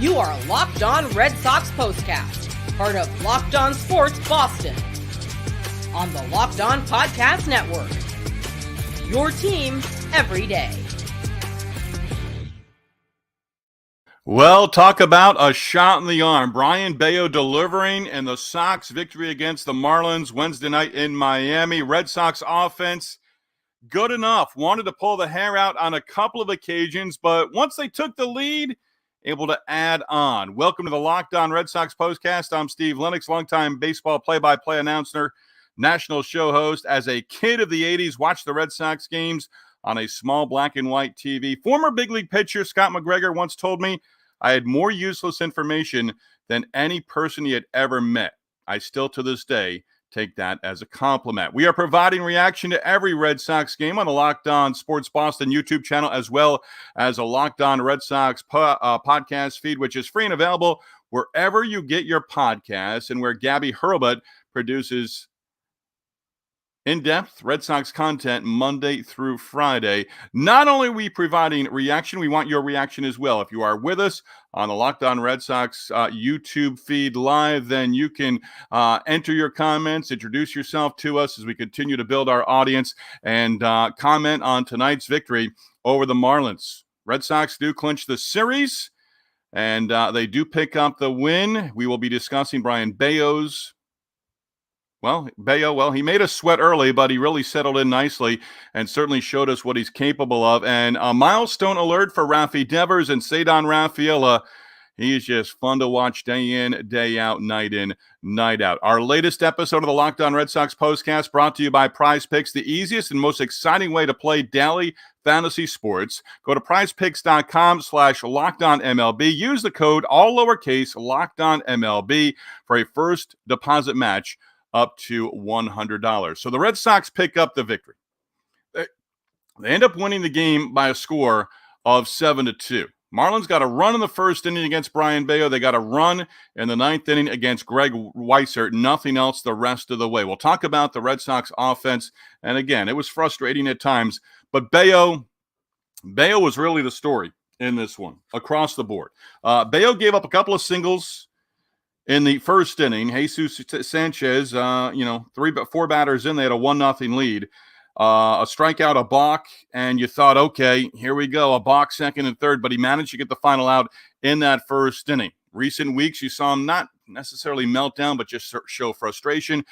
You are Locked On Red Sox Postcast, part of Locked On Sports Boston, on the Locked On Podcast Network. Your team every day. Well, talk about a shot in the arm. Brayan Bello delivering in the Sox victory against the Marlins Wednesday night in Miami. Red Sox offense, good enough. Wanted to pull the hair out on a couple of occasions, but once they took the lead, able to add on. Welcome to the Locked On Red Sox Postcast. I'm Steve Lennox, longtime baseball play-by-play announcer, national show host. As a kid of the 80s, watched the Red Sox games on a small black and white TV. Former big league pitcher Scott McGregor once told me I had more useless information than any person he had ever met. I still, to this day, take that as a compliment. We are providing reaction to every Red Sox game on the Locked On Sports Boston YouTube channel, as well as a Locked On Red Sox podcast feed, which is free and available wherever you get your podcasts and where Gabby Hurlbut produces in-depth Red Sox content Monday through Friday. Not only are we providing reaction, we want your reaction as well. If you are with us on the Locked On Red Sox YouTube feed live, then you can enter your comments, introduce yourself to us as we continue to build our audience, and comment on tonight's victory over the Marlins. Red Sox do clinch the series, and they do pick up the win. We will be discussing Brayan Bello's Bello, he made us sweat early, but he really settled in nicely and certainly showed us what he's capable of. And a milestone alert for Rafael Devers and Ceddanne Rafaela. He is just fun to watch day in, day out, night in, night out. Our latest episode of the Locked On Red Sox Postcast brought to you by Prize Picks, the easiest and most exciting way to play daily fantasy sports. Go to prizepicks.com/LockedOnMLB. Use the code, all lowercase, LockedOnMLB for a first deposit match up to $100. So the Red Sox pick up the victory. They end up winning the game by a score of 7-2. Marlins got a run in the first inning against Brayan Bello. They got a run in the ninth inning against Greg Weissert. Nothing else the rest of the way. We'll talk about the Red Sox offense. And again, it was frustrating at times. But Bello was really the story in this one across the board. Bello gave up a couple of singles in the first inning. Jesus Sanchez, 4 batters in, they had a 1-0 lead. A strikeout, a balk, and you thought, okay, here we go, a balk second and third, but he managed to get the final out in that first inning. Recent weeks, you saw him not necessarily melt down, but just show frustration,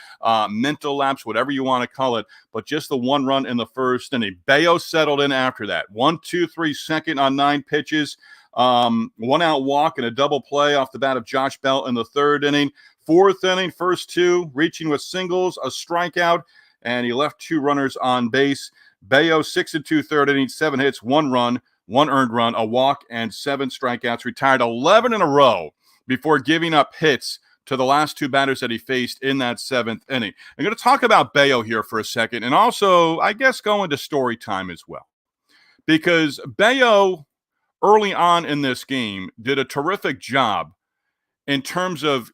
mental lapse, whatever you want to call it, but just the one run in the first inning. Bello settled in after that. 1-2-3 second on 9 pitches. 1-out walk and a double play off the bat of Josh Bell in the third inning. Fourth inning, first 2, reaching with singles, a strikeout, and he left 2 runners on base. Bello, 6 2/3 innings, 7 hits, 1 run, 1 earned run, a walk, and 7 strikeouts. Retired 11 in a row before giving up hits to the last 2 batters that he faced in that 7th inning. I'm going to talk about Bello here for a second, and also, I guess, go into story time as well. Because Bello, early on in this game, did a terrific job in terms of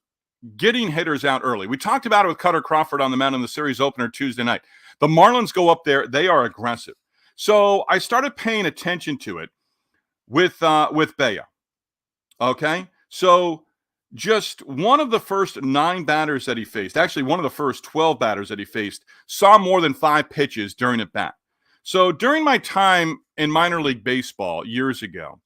getting hitters out early. We talked about it with Cutter Crawford on the mound in the series opener Tuesday night. The Marlins go up there. They are aggressive. So I started paying attention to it with Bello. Okay? So just one of the first 9 batters that he faced, actually one of the first 12 batters that he faced, saw more than 5 pitches during at bat. So during my time in minor league baseball years ago,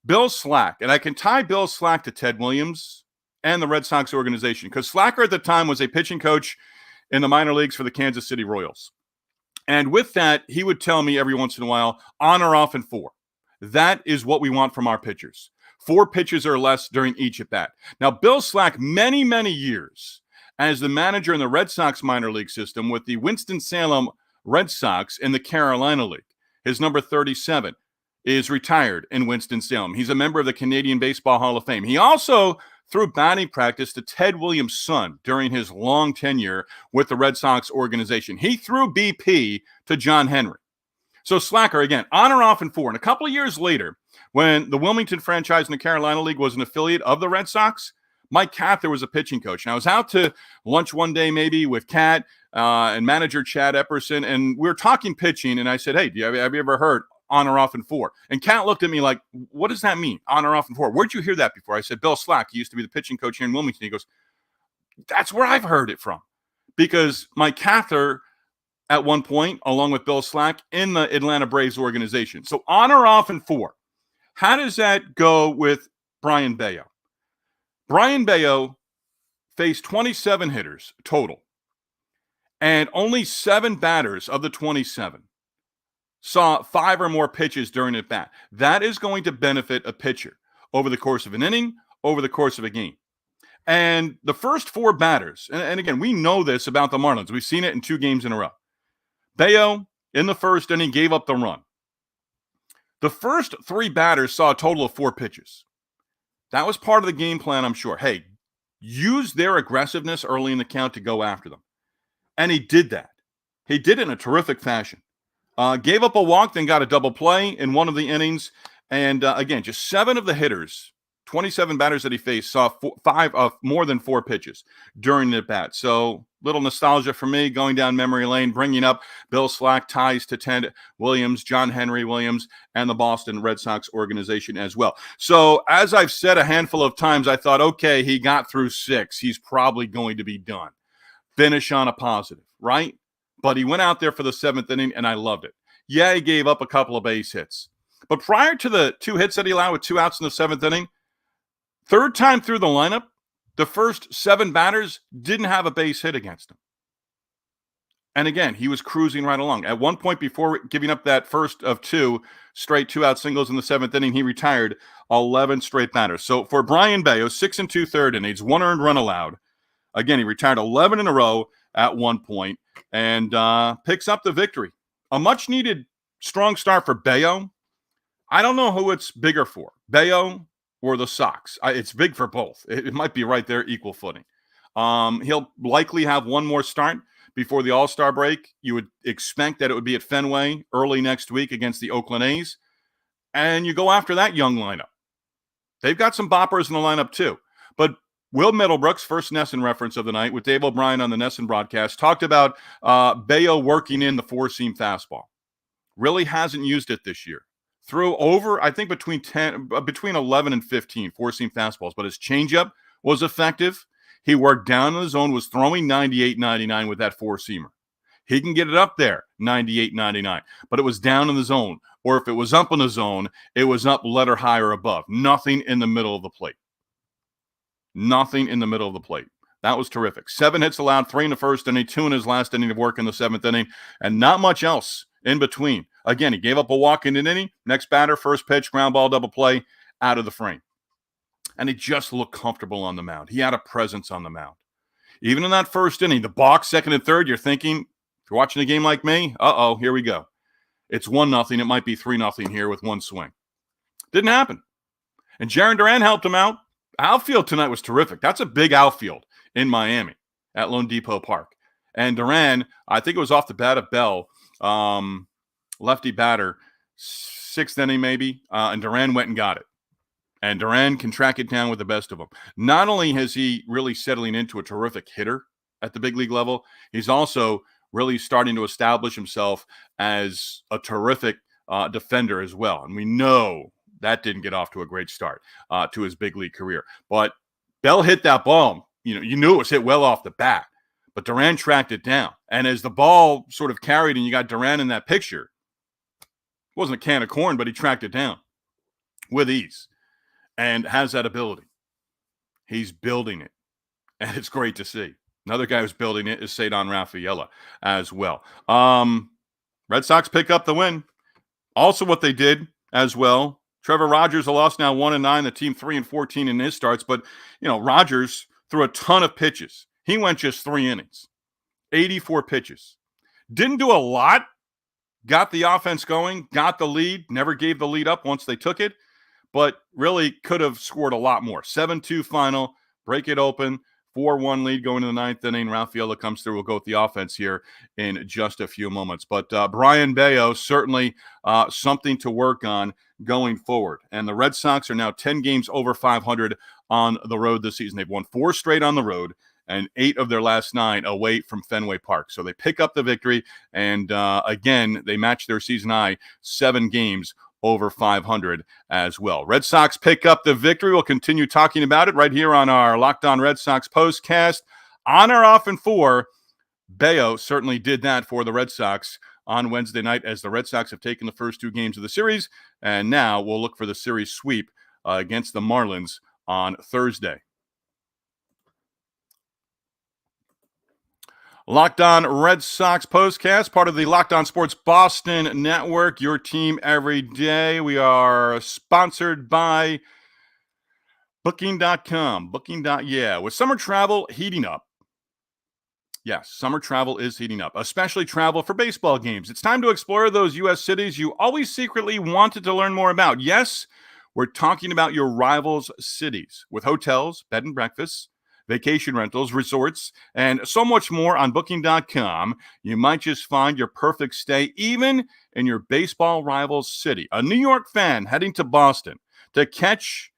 Bill Slack, and I can tie Bill Slack to Ted Williams and the Red Sox organization, because Slacker at the time was a pitching coach in the minor leagues for the Kansas City Royals. And with that, he would tell me every once in a while, on or off in 4. That is what we want from our pitchers. 4 pitches or less during each at bat. Now, Bill Slack, many, many years as the manager in the Red Sox minor league system with the Winston-Salem Red Sox in the Carolina League. His number 37 is retired in Winston-Salem. He's a member of the Canadian Baseball Hall of Fame. He also threw batting practice to Ted Williams' son during his long tenure with the Red Sox organization. He threw BP to John Henry. So Slacker, again, on or off in 4. And a couple of years later, when the Wilmington franchise in the Carolina League was an affiliate of the Red Sox, Mike Cather was a pitching coach. And I was out to lunch one day maybe with Cat and manager Chad Epperson, and we were talking pitching, and I said, hey, have you ever heard on or off in 4. And Cat looked at me like, what does that mean, on or off in 4? Where'd you hear that before? I said, Bill Slack, he used to be the pitching coach here in Wilmington. He goes, that's where I've heard it from. Because Mike Cather, at one point, along with Bill Slack, in the Atlanta Braves organization. So on or off in 4. How does that go with Brayan Bello? Brayan Bello faced 27 hitters total. And only 7 batters of the 27 saw 5 or more pitches during at bat. That is going to benefit a pitcher over the course of an inning, over the course of a game. And the first 4 batters, and again, we know this about the Marlins. We've seen it in 2 games in a row. Bello, in the first inning, gave up the run. The first 3 batters saw a total of 4 pitches. That was part of the game plan, I'm sure. Hey, use their aggressiveness early in the count to go after them. And he did that. He did it in a terrific fashion. Gave up a walk, then got a double play in one of the innings. And again, just 7 of the hitters, 27 batters that he faced, saw 5 of more than 4 pitches during the bat. So little nostalgia for me going down memory lane, bringing up Bill Slack ties to Ted Williams, John Henry Williams, and the Boston Red Sox organization as well. So as I've said a handful of times, I thought, okay, he got through 6. He's probably going to be done. Finish on a positive, right? But he went out there for the 7th inning, and I loved it. Yeah, he gave up a couple of base hits. But prior to the 2 hits that he allowed with 2 outs in the 7th inning, third time through the lineup, the first 7 batters didn't have a base hit against him. And again, he was cruising right along. At one point, before giving up that first of 2 straight 2-out singles in the 7th inning, he retired 11 straight batters. So for Brayan Bello, 6 2/3 innings, 1 earned run allowed. Again, he retired 11 in a row at one point and picks up the victory. A much-needed strong start for Bello. I don't know who it's bigger for, Bello or the Sox. It's big for both. It might be right there, equal footing. He'll likely have one more start before the All-Star break. You would expect that it would be at Fenway early next week against the Oakland A's. And you go after that young lineup. They've got some boppers in the lineup too. But Will Middlebrooks, first NESN reference of the night with Dave O'Brien on the NESN broadcast, talked about Bello working in the 4-seam fastball. Really hasn't used it this year. Threw over, I think, between 11 and 15 4-seam fastballs, but his changeup was effective. He worked down in the zone, was throwing 98, 99 with that 4-seamer. He can get it up there, 98, 99, but it was down in the zone. Or if it was up in the zone, it was up letter high or above. Nothing in the middle of the plate. Nothing in the middle of the plate. That was terrific. 7 hits allowed, 3 in the first inning, 2 in his last inning of work in the 7th inning, and not much else in between. Again, he gave up a walk in an inning. Next batter, first pitch, ground ball, double play, out of the frame. And he just looked comfortable on the mound. He had a presence on the mound. Even in that first inning, the box, 2nd and 3rd, you're thinking, if you're watching a game like me, here we go. It's 1-0. It might be 3-0 here with one swing. Didn't happen. And Jarren Duran helped him out. Outfield tonight was terrific. That's a big outfield in Miami at Lone Depot Park. And Duran, I think it was off the bat of Bell, lefty batter, 6th inning maybe, and Duran went and got it. And Duran can track it down with the best of them. Not only is he really settling into a terrific hitter at the big league level, he's also really starting to establish himself as a terrific defender as well. And we know that didn't get off to a great start to his big league career. But Bell hit that ball. You knew it was hit well off the bat. But Duran tracked it down. And as the ball sort of carried and you got Duran in that picture, it wasn't a can of corn, but he tracked it down with ease and has that ability. He's building it. And it's great to see. Another guy who's building it is Cedar Rafaela as well. Red Sox pick up the win. Also what they did as well, Trevor Rogers, a loss now 1-9, the team 3-14 in his starts. But, Rogers threw a ton of pitches. He went just 3 innings, 84 pitches. Didn't do a lot. Got the offense going, got the lead, never gave the lead up once they took it, but really could have scored a lot more. 7-2 final, break it open, 4-1 lead going to the 9th inning. Rafaela comes through. We'll go with the offense here in just a few moments. But Brayan Bello, certainly something to work on going forward. And the Red Sox are now 10 games over 500 on the road this season. They've won 4 straight on the road, and 8 of their last 9 away from Fenway Park. So they pick up the victory, and again, they match their season high 7 games over 500 as well. Red Sox pick up the victory. We'll continue talking about it right here on our Locked On Red Sox postcast. On or off in 4, Bello certainly did that for the Red Sox on Wednesday night, as the Red Sox have taken the first 2 games of the series, and now we'll look for the series sweep against the Marlins on Thursday. Locked On Red Sox postcast, part of the Locked On Sports Boston Network, your team every day. We are sponsored by Booking.com. Booking.yeah. With summer travel heating up. Yes, summer travel is heating up, especially travel for baseball games. It's time to explore those U.S. cities you always secretly wanted to learn more about. Yes, we're talking about your rivals' cities with hotels, bed and breakfasts, vacation rentals, resorts, and so much more on Booking.com. You might just find your perfect stay even in your baseball rival's city. A New York fan heading to Boston to catch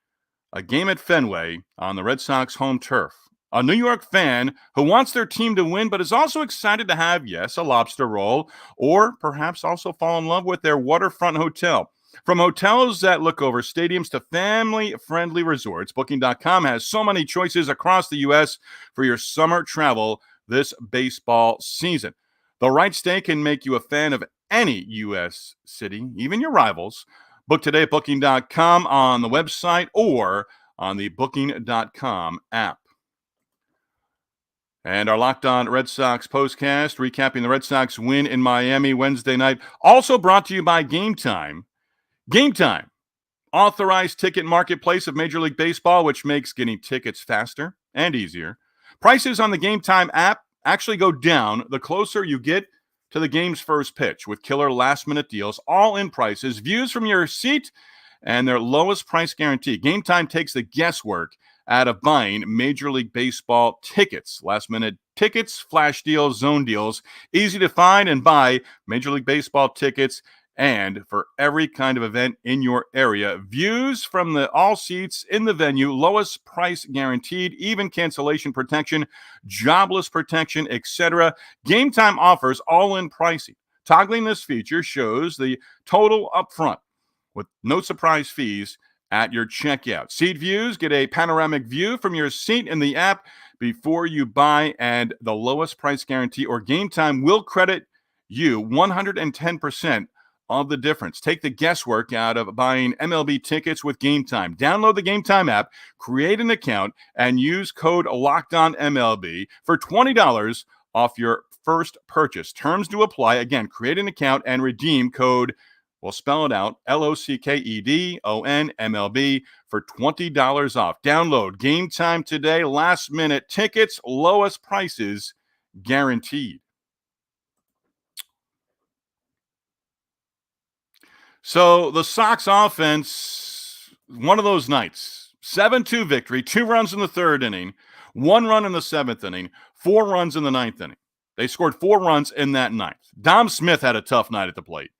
a game at Fenway on the Red Sox home turf. A New York fan who wants their team to win but is also excited to have, yes, a lobster roll, or perhaps also fall in love with their waterfront hotel. From hotels that look over stadiums to family-friendly resorts, Booking.com has so many choices across the U.S. for your summer travel this baseball season. The right stay can make you a fan of any U.S. city, even your rivals. Book today at Booking.com on the website or on the Booking.com app. And our Locked On Red Sox postcast, recapping the Red Sox win in Miami Wednesday night, also brought to you by Game Time. Game Time, authorized ticket marketplace of Major League Baseball, which makes getting tickets faster and easier. Prices on the Game Time app actually go down the closer you get to the game's first pitch, with killer last-minute deals, all-in prices, views from your seat, and their lowest price guarantee. Game Time takes the guesswork out of buying Major League Baseball tickets. Last-minute tickets, flash deals, zone deals, easy to find and buy Major League Baseball tickets, and for every kind of event in your area. Views from all seats in the venue, lowest price guaranteed, even cancellation protection, jobless protection, etc. Game Time offers all-in pricing. Toggling this feature shows the total upfront with no surprise fees at your checkout. Seat views, get a panoramic view from your seat in the app before you buy, and the lowest price guarantee or Game Time will credit you 110% of the difference. Take the guesswork out of buying MLB tickets with Game Time. Download the Game Time app, create an account, and use code LOCKEDONMLB for $20 off your first purchase. Terms do apply. Again, create an account and redeem code, we'll spell it out, LOCKEDONMLB for $20 off. Download Game Time today. Last minute tickets, lowest prices guaranteed. So the Sox offense, one of those nights, 7-2 victory, 2 runs in the 3rd inning, 1 run in the 7th inning, 4 runs in the 9th inning. They scored 4 runs in that 9th. Dom Smith had a tough night at the plate.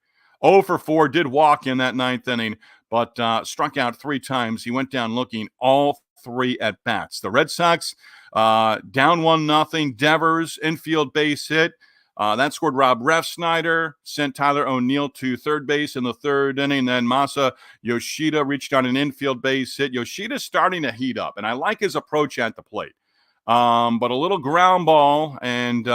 0 for 4, did walk in that 9th inning, but struck out 3 times. He went down looking all 3 at-bats. The Red Sox down 1-0. Devers, infield base hit. That scored Rob Refsnyder, sent Tyler O'Neill to third base in the 3rd inning. Then Masa Yoshida reached on an infield base hit. Yoshida's starting to heat up, and I like his approach at the plate. But a little ground ball and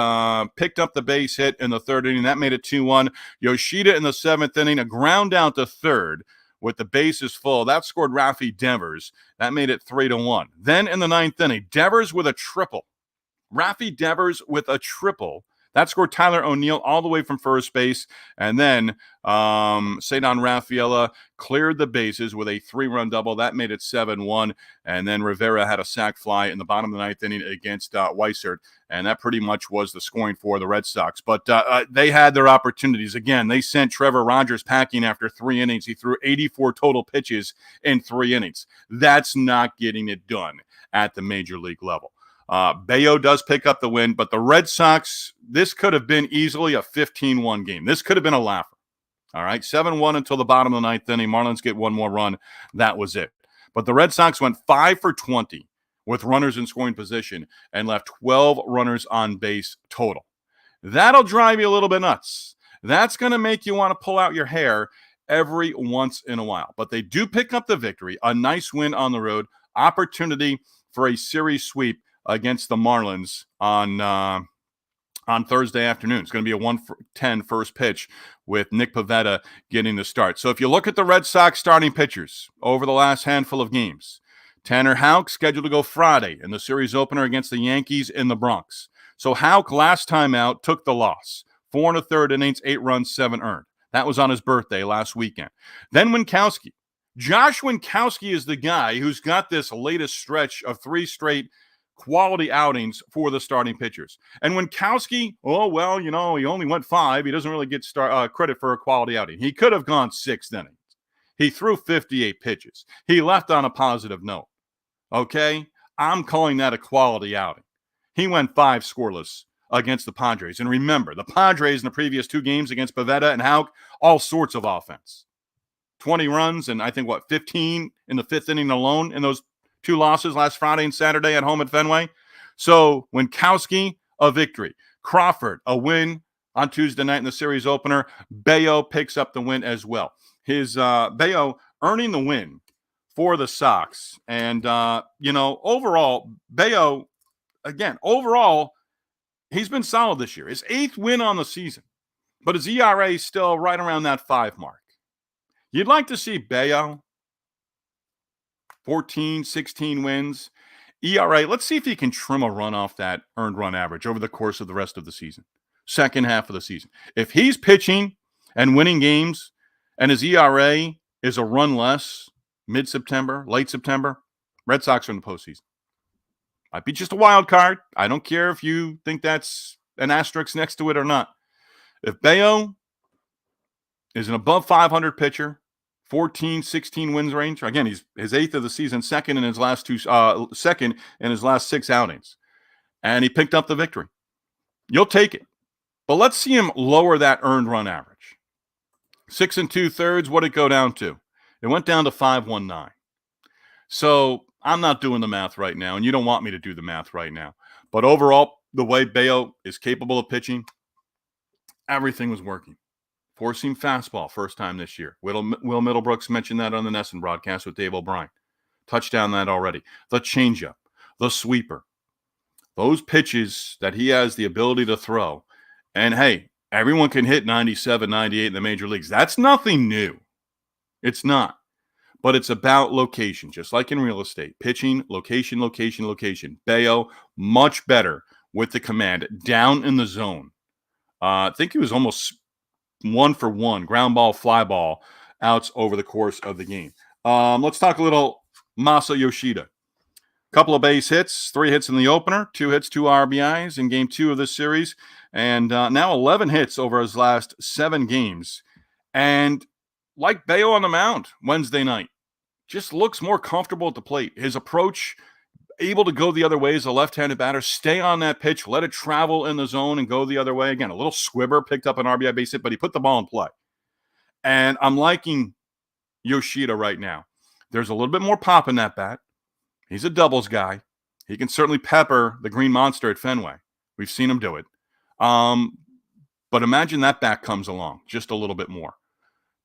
picked up the base hit in the 3rd inning. That made it 2-1. Yoshida in the 7th inning, a ground out to 3rd with the bases full. That scored Rafael Devers. That made it 3-1. Then in the 9th inning, Devers with a triple. Rafael Devers with a triple. That scored Tyler O'Neill all the way from first base. And then Cedon Rafaela cleared the bases with a 3-run double. That made it 7-1. And then Rivera had a sac fly in the bottom of the 9th inning against Weissert. And that pretty much was the scoring for the Red Sox. But they had their opportunities. Again, they sent Trevor Rogers packing after 3 innings. He threw 84 total pitches in 3 innings. That's not getting it done at the major league level. Bello does pick up the win, but the Red Sox, this could have been easily a 15-1 game. This could have been a laugher. All right, 7-1 until the bottom of the 9th inning. Marlins get 1 more run. That was it. But the Red Sox went 5 for 20 with runners in scoring position and left 12 runners on base total. That'll drive you a little bit nuts. That's going to make you want to pull out your hair every once in a while. But they do pick up the victory, a nice win on the road, opportunity for a series sweep against the Marlins on Thursday afternoon. It's going to be a 1:10 first pitch with Nick Pivetta getting the start. So if you look at the Red Sox starting pitchers over the last handful of games, Tanner Houck scheduled to go Friday in the series opener against the Yankees in the Bronx. So Houck last time out took the loss. 4 1/3 innings, 8 runs, 7 earned. That was on his birthday last weekend. Then Winkowski. Josh Winkowski is the guy who's got this latest stretch of 3 straight quality outings for the starting pitchers. And Winkowski, he only went 5. He doesn't really get credit for a quality outing. He could have gone 6 innings. He threw 58 pitches. He left on a positive note. Okay? I'm calling that a quality outing. He went 5 scoreless against the Padres. And remember, the Padres in the previous 2 games against Pivetta and Houck, all sorts of offense. 20 runs and I think, 15 in the 5th inning alone in those 2 losses last Friday and Saturday at home at Fenway. So Winkowski, a victory. Crawford, a win on Tuesday night in the series opener. Bello picks up the win as well. His Bello earning the win for the Sox. And, overall, Bello, he's been solid this year. His 8th win on the season. But his ERA is still right around that 5 mark. You'd like to see Bello 14, 16 wins. ERA, let's see if he can trim a run off that earned run average over the course of the rest of the season. Second half of the season. If he's pitching and winning games and his ERA is a run less mid-September, late September, Red Sox are in the postseason. Might be just a wild card. I don't care if you think that's an asterisk next to it or not. If Bello is an above 500 pitcher, 14, 16 wins range. Again, he's his 8th of the season, second in his last 6 outings. And he picked up the victory. You'll take it. But let's see him lower that earned run average. 6 2/3, what did it go down to? It went down to 5.19. So I'm not doing the math right now, and you don't want me to do the math right now. But overall, the way Bello is capable of pitching, everything was working. 4-seam fastball, first time this year. Will Middlebrooks mentioned that on the Nesson broadcast with Dave O'Brien. Touchdown that already. The changeup, the sweeper. Those pitches that he has the ability to throw. And, hey, everyone can hit 97, 98 in the major leagues. That's nothing new. It's not. But it's about location, just like in real estate. Pitching, location, location, location. Bello, much better with the command down in the zone. I think he was almost 1 for 1, ground ball, fly ball, outs over the course of the game. Let's talk a little Masa Yoshida. Couple of base hits, 3 hits in the opener, 2 hits, 2 RBIs in game 2 of this series, and now 11 hits over his last 7 games. And like Bello on the mound Wednesday night, just looks more comfortable at the plate. His approach, able to go the other way as a left-handed batter, stay on that pitch, let it travel in the zone and go the other way. Again, a little squibber, picked up an RBI base hit, but he put the ball in play. And I'm liking Yoshida right now. There's a little bit more pop in that bat. He's a doubles guy. He can certainly pepper the Green Monster at Fenway. We've seen him do it. But imagine that bat comes along just a little bit more.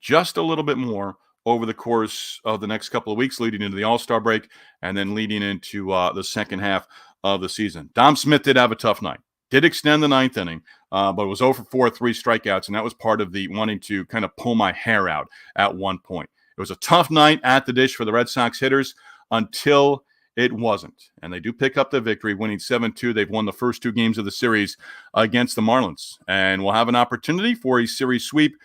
Just a little bit more over the course of the next couple of weeks leading into the All-Star break and then leading into the second half of the season. Dom Smith did have a tough night. Did extend the 9th inning, but was 0 for 4, 3 strikeouts, and that was part of the wanting to kind of pull my hair out at one point. It was a tough night at the dish for the Red Sox hitters until it wasn't. And they do pick up the victory, winning 7-2. They've won the first 2 games of the series against the Marlins. And we'll have an opportunity for a series sweep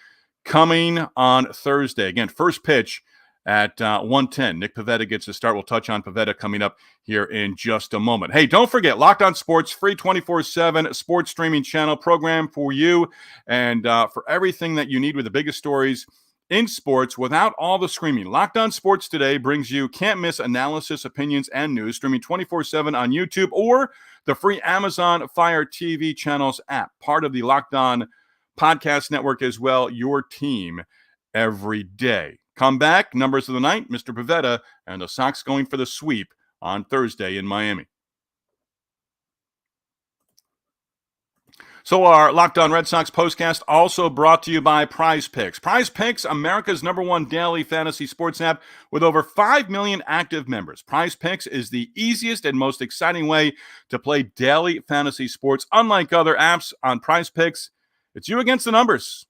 coming on Thursday. Again, first pitch at 1:10. Nick Pivetta gets a start. We'll touch on Pivetta coming up here in just a moment. Hey, don't forget, Locked On Sports, free 24/7 sports streaming channel program for you and for everything that you need with the biggest stories in sports without all the screaming. Locked On Sports Today brings you can't-miss analysis, opinions, and news, streaming 24/7 on YouTube or the free Amazon Fire TV channels app, part of the Locked On Podcast Network as well, your team every day. Come back, numbers of the night, Mr. Pivetta, and the Sox going for the sweep on Thursday in Miami. So our Locked On Red Sox postcast also brought to you by Prize Picks. Prize Picks, America's #1 daily fantasy sports app with over 5 million active members. Prize Picks is the easiest and most exciting way to play daily fantasy sports. Unlike other apps on Prize Picks, it's you against the numbers.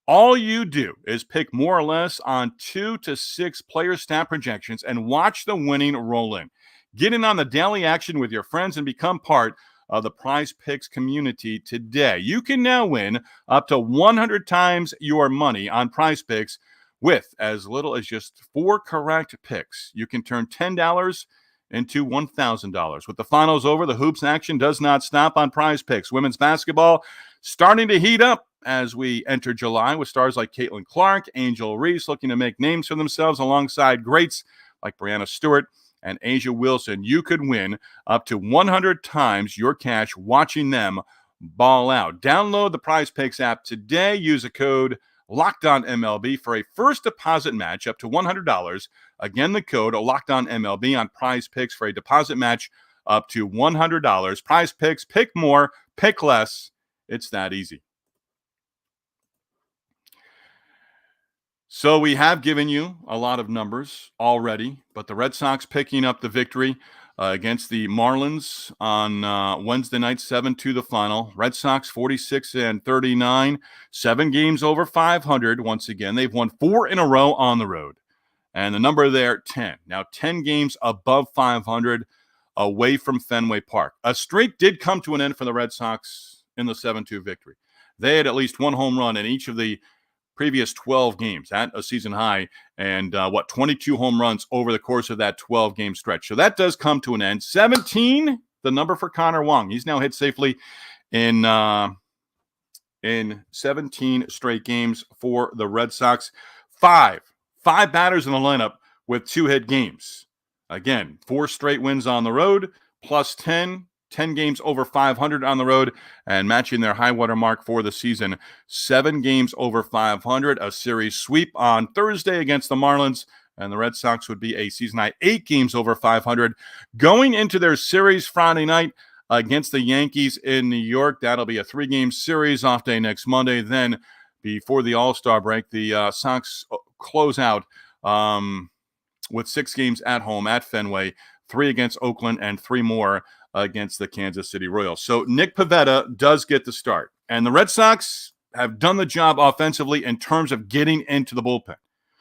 All you do is pick more or less on 2 to 6 player stat projections and watch the winning roll in. Get in on the daily action with your friends and become part of the Prize Picks community today. You can now win up to 100 times your money on Prize Picks with as little as just 4 correct picks. You can turn $10 into $1,000. With the finals over, the hoops action does not stop on Prize Picks. Women's basketball starting to heat up as we enter July with stars like Caitlin Clark, Angel Reese looking to make names for themselves alongside greats like Brianna Stewart and Asia Wilson. You could win up to 100 times your cash watching them ball out. Download the Prize Picks app today. Use a code LOCKEDONMLB for a first deposit match up to $100. Again, the code LOCKEDONMLB on Prize Picks for a deposit match up to $100. Prize Picks, pick more, pick less. It's that easy. So we have given you a lot of numbers already, but the Red Sox picking up the victory against the Marlins on Wednesday night, 7-2 the final. Red Sox 46-39, 7 games over 500. Once again, they've won 4 in a row on the road, and the number there 10. Now 10 games above 500 away from Fenway Park. A streak did come to an end for the Red Sox in the 7-2 victory. They had at least 1 home run in each of the previous 12 games at a season high, and 22 home runs over the course of that 12-game stretch. So that does come to an end. 17, the number for Connor Wong. He's now hit safely in 17 straight games for the Red Sox. Five batters in the lineup with 2-hit games. Again, 4 straight wins on the road, plus 10 games over 500 on the road, and matching their high water mark for the season, 7 games over 500, a series sweep on Thursday against the Marlins, and the Red Sox would be a season high 8 games over 500. Going into their series Friday night against the Yankees in New York, that'll be a 3-game series off day next Monday. Then before the All-Star break, the Sox close out with 6 games at home at Fenway, 3 against Oakland and 3 more against the Kansas City Royals. So Nick Pivetta does get the start. And the Red Sox have done the job offensively in terms of getting into the bullpen.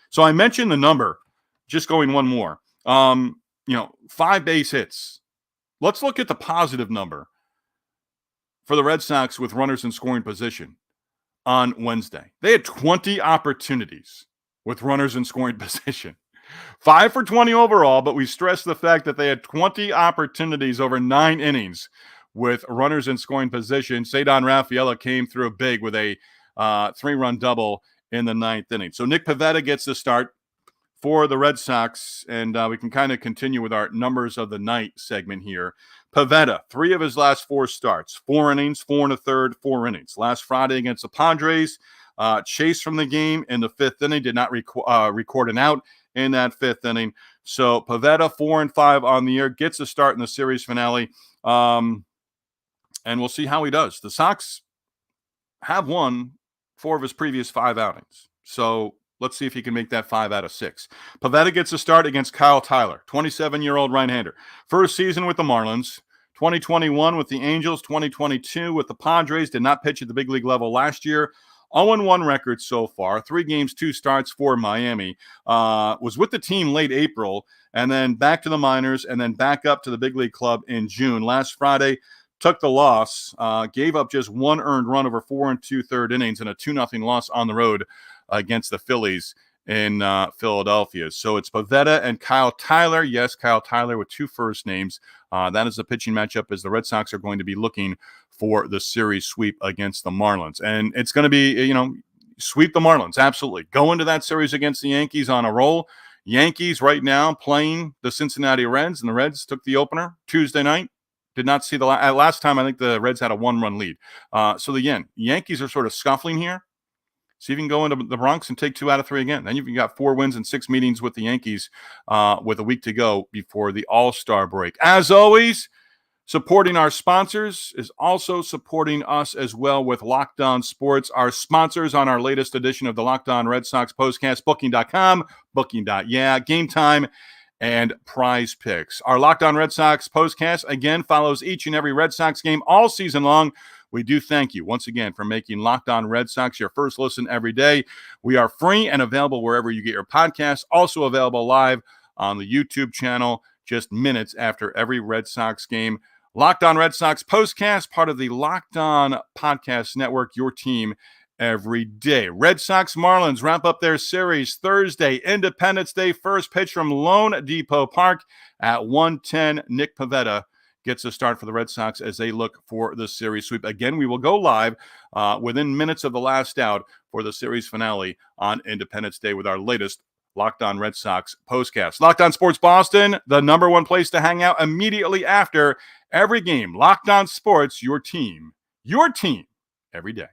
So I mentioned the number, just going one more. 5 base hits. Let's look at the positive number for the Red Sox with runners in scoring position on Wednesday. They had 20 opportunities with runners in scoring position. 5 for 20 overall, but we stress the fact that they had 20 opportunities over 9 innings with runners in scoring position. Cedar Rafaela came through big with a 3-run double in the 9th inning. So Nick Pivetta gets the start for the Red Sox, and we can kind of continue with our numbers of the night segment here. Pivetta, 3 of his last 4 starts, 4 innings, 4 1/3, 4 innings. Last Friday against the Padres, chase from the game in the 5th inning, did not record an out in that 5th inning. So Pivetta, 4-5 on the year, gets a start in the series finale. And we'll see how he does. The Sox have won 4 of his previous 5 outings. So let's see if he can make that 5 out of 6. Pivetta gets a start against Kyle Tyler, 27-year-old right-hander. First season with the Marlins, 2021 with the Angels, 2022 with the Padres. Did not pitch at the big league level last year. 0-1 record so far, 3 games, 2 starts for Miami. Was with the team late April, and then back to the minors, and then back up to the big league club in June. Last Friday, took the loss, gave up just 1 earned run over 4 2/3 innings and a 2-0 loss on the road against the Phillies in Philadelphia. So it's Pivetta and Kyle Tyler. Yes, Kyle Tyler with 2 first names. That is the pitching matchup as the Red Sox are going to be looking for the series sweep against the Marlins. And it's going to be, sweep the Marlins, absolutely. Go into that series against the Yankees on a roll. Yankees right now playing the Cincinnati Reds, and the Reds took the opener Tuesday night. Did not see the last time. I think the Reds had a 1-run lead. So the Yankees are sort of scuffling here. See if you can go into the Bronx and take 2 out of 3 again. Then you've got 4 wins and 6 meetings with the Yankees with a week to go before the All-Star break. As always, supporting our sponsors is also supporting us as well with Locked On Sports. Our sponsors on our latest edition of the Locked On Red Sox Postcast, Booking.com, Booking.yeah, Game Time, and Prize Picks. Our Locked On Red Sox Postcast, again, follows each and every Red Sox game all season long. We do thank you once again for making Locked On Red Sox your first listen every day. We are free and available wherever you get your podcasts, also available live on the YouTube channel just minutes after every Red Sox game. Locked On Red Sox Postcast, part of the Locked On Podcast Network, your team every day. Red Sox Marlins wrap up their series Thursday, Independence Day, first pitch from Lone Depot Park at 1:10. Nick Pivetta gets a start for the Red Sox as they look for the series sweep. Again, we will go live within minutes of the last out for the series finale on Independence Day with our latest Locked On Red Sox postcast. Locked On Sports Boston, the number one place to hang out immediately after every game. Locked On Sports, your team every day.